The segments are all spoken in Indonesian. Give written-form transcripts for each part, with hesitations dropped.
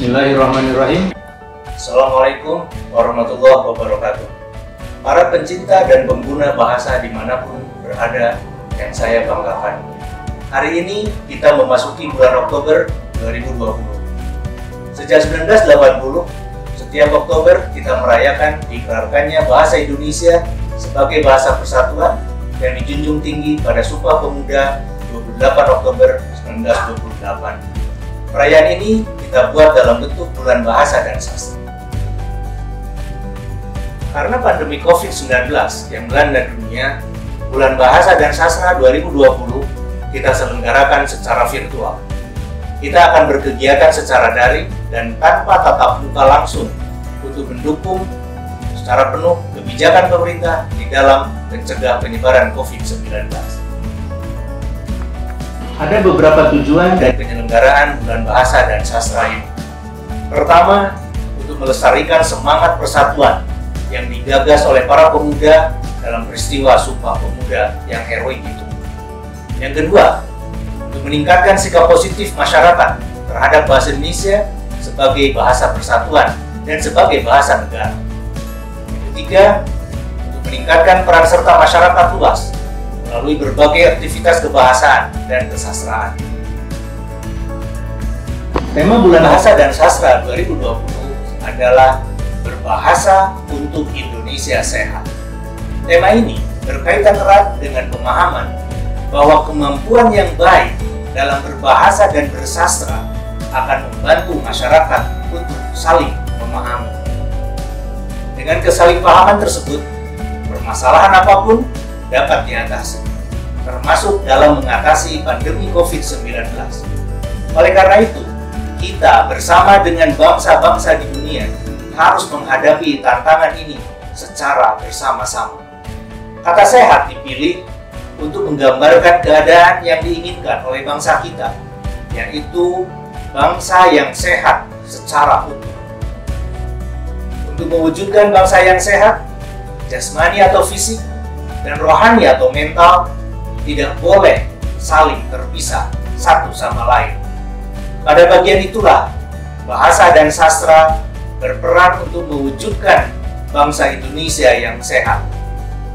Bismillahirrahmanirrahim. Assalamualaikum warahmatullahi wabarakatuh. Para pencinta dan pengguna bahasa dimanapun berada yang saya banggakan. Hari ini kita memasuki bulan Oktober 2020. Sejak 1980, setiap Oktober kita merayakan diikrarkannya bahasa Indonesia sebagai bahasa persatuan yang dijunjung tinggi pada Sumpah Pemuda 28 Oktober 1928. Perayaan ini kita buat dalam bentuk bulan bahasa dan sastra. Karena pandemi COVID-19 yang melanda dunia, bulan bahasa dan sastra 2020 kita selenggarakan secara virtual. Kita akan berkegiatan secara daring dan tanpa tatap muka langsung untuk mendukung secara penuh kebijakan pemerintah di dalam mencegah penyebaran COVID-19. Ada beberapa tujuan dari penyelenggaraan bulan bahasa dan sastra ini. Pertama, untuk melestarikan semangat persatuan yang digagas oleh para pemuda dalam peristiwa Sumpah Pemuda yang heroik itu. Yang kedua, untuk meningkatkan sikap positif masyarakat terhadap bahasa Indonesia sebagai bahasa persatuan dan sebagai bahasa negara. Yang ketiga, untuk meningkatkan peran serta masyarakat luas melalui berbagai aktivitas kebahasaan dan kesastraan. Tema Bulan Bahasa dan Sastra 2020 adalah Berbahasa untuk Indonesia Sehat. Tema ini berkaitan erat dengan pemahaman bahwa kemampuan yang baik dalam berbahasa dan bersastra akan membantu masyarakat untuk saling memahami. Dengan kesalingpahaman tersebut, permasalahan apapun dapat diatasi, termasuk dalam mengatasi pandemi COVID-19. Oleh karena itu, kita bersama dengan bangsa-bangsa di dunia harus menghadapi tantangan ini secara bersama-sama. Kata sehat dipilih untuk menggambarkan keadaan yang diinginkan oleh bangsa kita, yaitu bangsa yang sehat secara utuh. Untuk mewujudkan bangsa yang sehat, jasmani atau fisik, dan rohani atau mental tidak boleh saling terpisah satu sama lain. Pada bagian itulah bahasa dan sastra berperan untuk mewujudkan bangsa Indonesia yang sehat.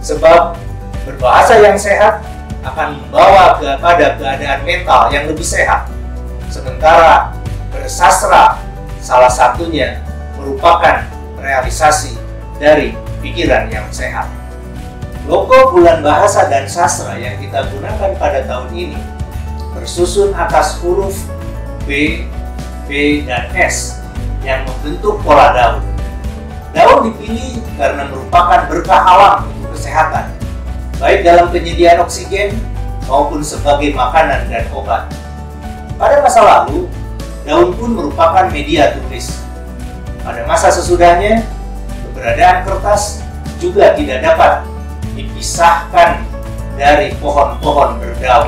Sebab berbahasa yang sehat akan membawa kepada keadaan mental yang lebih sehat. Sementara bersastra salah satunya merupakan realisasi dari pikiran yang sehat. Logo Bulan Bahasa dan Sastra yang kita gunakan pada tahun ini bersusun atas huruf B, B, dan S yang membentuk pola daun. Daun dipilih karena merupakan berkah alam untuk kesehatan, baik dalam penyediaan oksigen maupun sebagai makanan dan obat. Pada masa lalu, daun pun merupakan media tulis. Pada masa sesudahnya, keberadaan kertas juga tidak dapat dipisahkan dari pohon-pohon berdaun.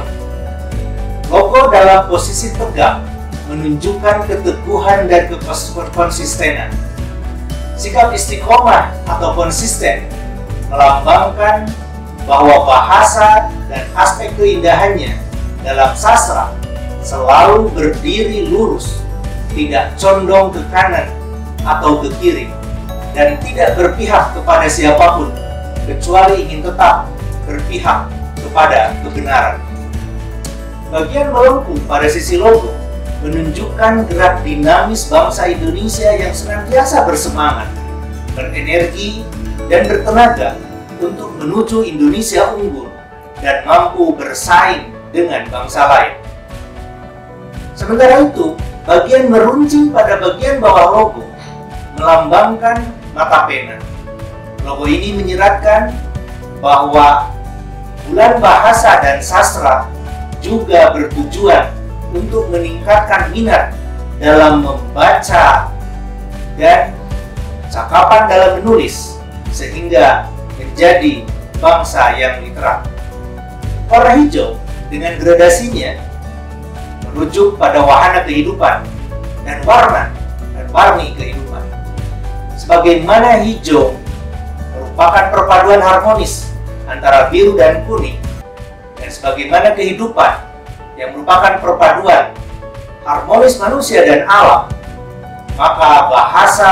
Logo dalam posisi tegak menunjukkan keteguhan dan konsistenan. Sikap istiqomah atau konsisten melambangkan bahwa bahasa dan aspek keindahannya dalam sastra selalu berdiri lurus, tidak condong ke kanan atau ke kiri, dan tidak berpihak kepada siapapun kecuali ingin tetap berpihak kepada kebenaran. Bagian melengkung pada sisi logo menunjukkan gerak dinamis bangsa Indonesia yang senantiasa bersemangat, berenergi, dan bertenaga untuk menuju Indonesia unggul dan mampu bersaing dengan bangsa lain. Sementara itu, bagian meruncing pada bagian bawah logo melambangkan mata pena. Logo ini menyeratkan bahwa Bulan Bahasa dan Sastra juga bertujuan untuk meningkatkan minat dalam membaca dan cakapan dalam menulis, sehingga menjadi bangsa yang literat. Warna hijau dengan gradasinya merujuk pada wahana kehidupan dan warna dan warni kehidupan. Sebagaimana hijau merupakan perpaduan harmonis antara biru dan kuning, dan sebagaimana kehidupan yang merupakan perpaduan harmonis manusia dan alam, maka bahasa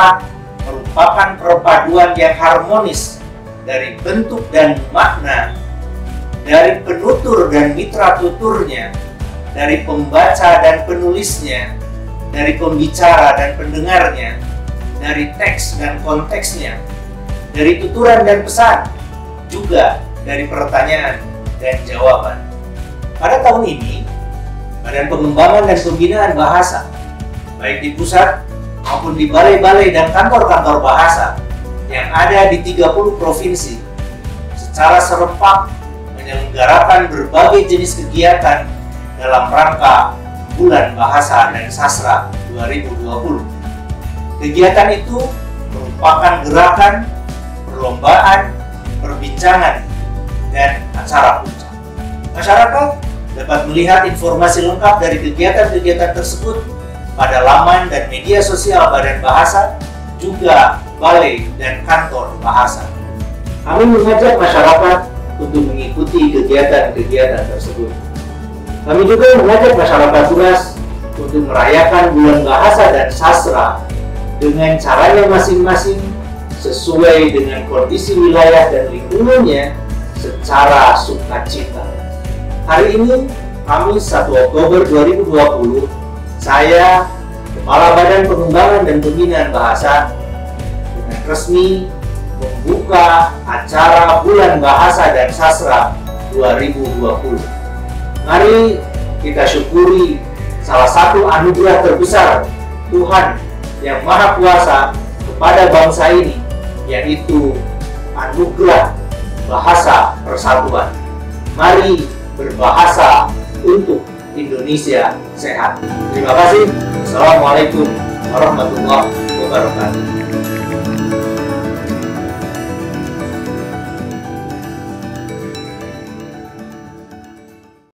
merupakan perpaduan yang harmonis dari bentuk dan makna, dari penutur dan mitra tuturnya, dari pembaca dan penulisnya, dari pembicara dan pendengarnya, dari teks dan konteksnya, dari tuturan dan pesan, juga dari pertanyaan dan jawaban. Pada tahun ini, Badan Pengembangan dan Pembinaan Bahasa, baik di pusat maupun di balai-balai dan kantor-kantor bahasa yang ada di 30 provinsi, secara serempak menyelenggarakan berbagai jenis kegiatan dalam rangka Bulan Bahasa dan Sastra 2020. Kegiatan itu merupakan gerakan, perlombaan, perbincangan, dan acara puncak. Masyarakat dapat melihat informasi lengkap dari kegiatan-kegiatan tersebut pada laman dan media sosial Badan Bahasa, juga balai dan kantor bahasa. Kami mengajak masyarakat untuk mengikuti kegiatan-kegiatan tersebut. Kami juga mengajak masyarakat luas untuk merayakan Bulan Bahasa dan Sastra dengan caranya masing-masing, sesuai dengan kondisi wilayah dan lingkungannya secara sukacita. Hari ini, Kamis 1 Oktober 2020, saya, Kepala Badan Pengembangan dan Pembinaan Bahasa, dengan resmi membuka acara Bulan Bahasa dan Sastra 2020. Mari kita syukuri salah satu anugerah terbesar Tuhan yang Maha Kuasa kepada bangsa ini, yaitu anugerah bahasa persatuan. Mari berbahasa untuk Indonesia sehat. Terima kasih. Assalamualaikum warahmatullahi wabarakatuh.